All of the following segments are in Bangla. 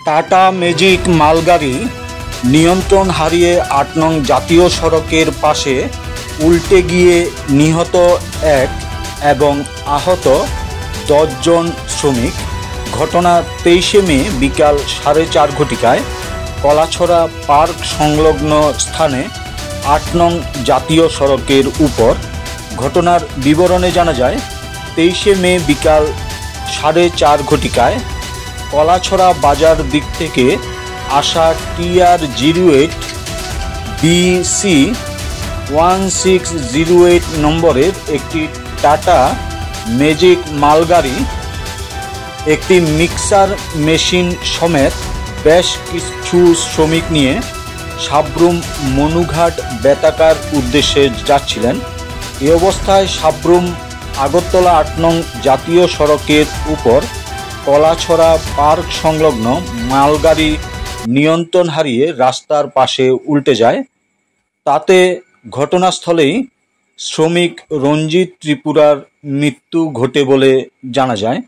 টাটা ম্যাজিক মালগাড়ি নিয়ন্ত্রণ হারিয়ে ৮ নং জাতীয় সড়কের পাশে উল্টে গিয়ে নিহত ১ এবং আহত ১০ জন শ্রমিক। ঘটনা ২৩শে মে বিকাল ৪:৩০ ঘটিকায় কলাছড়া পার্ক সংলগ্ন স্থানে ৮ নং জাতীয় সড়কের উপর। ঘটনার বিবরণে জানা যায়, ২৩শে মে বিকাল ৪:৩০ ঘটিকায় কলাছড়া বাজার দিক থেকে আসা TR-08 BC 1608 নম্বরের একটি টাটা ম্যাজিক মালগাড়ি একটি মিক্সার মেশিন সমেত বেশ কিছু শ্রমিক নিয়ে সাব্রুম মনুঘাট বেতাকার উদ্দেশ্যে যাচ্ছিলেন। এ অবস্থায় সাব্রুম আগরতলা ৮ নং জাতীয় সড়কের উপর কলাছড়া পার্ক সংলগ্ন মালগাড়ি নিয়ন্ত্রণ হারিয়ে রাস্তার পাশে উল্টে যায়। তাতে ঘটনাস্থলেই শ্রমিক রঞ্জিত ত্রিপুরার মৃত্যু ঘটে বলে জানা যায়।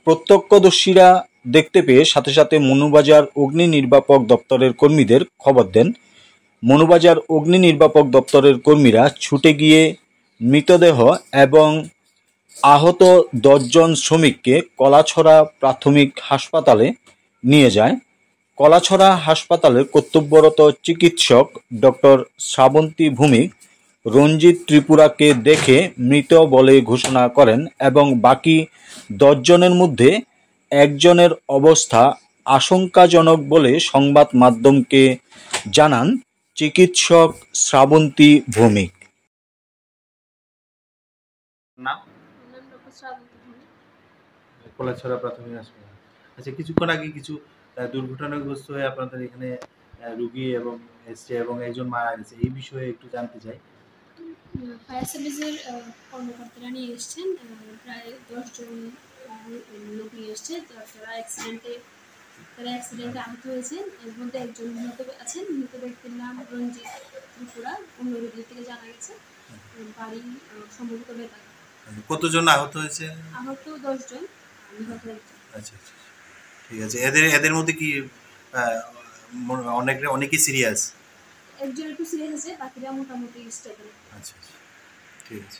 প্রত্যক্ষদর্শীরা দেখতে পেয়ে সাথে সাথে মনুবাজার অগ্নি নির্বাপক দপ্তরের কর্মীদের খবর দেন। মনুবাজার অগ্নি নির্বাপক দপ্তরের কর্মীরা ছুটে গিয়ে মৃতদেহ এবং আহত ১০ জন শ্রমিককে কলাছড়া প্রাথমিক হাসপাতালে নিয়ে যায়। কলাছড়া হাসপাতালের কর্তব্যরত চিকিৎসক ডক্টর শ্রাবন্তী ভৌমিক রঞ্জিত ত্রিপুরাকে দেখে মৃত বলে ঘোষণা করেন এবং বাকি ১০ জনের মধ্যে একজনের অবস্থা আশঙ্কাজনক বলে সংবাদ মাধ্যমকে জানান চিকিৎসক শ্রাবন্তী ভৌমিক। কলাছড়া প্রাথমিক হাসপাতাল। আচ্ছা, কিছুক্ষণ আগে কিছু দুর্ঘটনাগ্রস্ত হয়ে আপনাদের এখানে রোগী এবং এসছে এবং একজন মারা গেছে, এই বিষয়ে একটু জানতে চাই। ফায়ার সার্ভিসের কর্মকর্তারা নিয়ে এসছেন, প্রায় ১০ জন লোক নিয়ে এসছে যারা অ্যাক্সিডেন্টে আহত হয়েছেন। এর মধ্যে একজন নিহত আছেন। মৃত ব্যক্তির নাম রঞ্জিত ত্রিপুরা, অন্য রোগীর থেকে জানা গেছে বাড়ি সম্ভবত বেতাকা। কতজন আহত হয়েছে? আহত ১০ জন, নিহত ১ জন। আচ্ছা, ঠিক আছে। এদের মধ্যে কি অনেকেই সিরিয়াস? একজন একটু সিরিয়াস আছে, বাকিরা মোটামুটি স্টেবল। আচ্ছা, ঠিক আছে।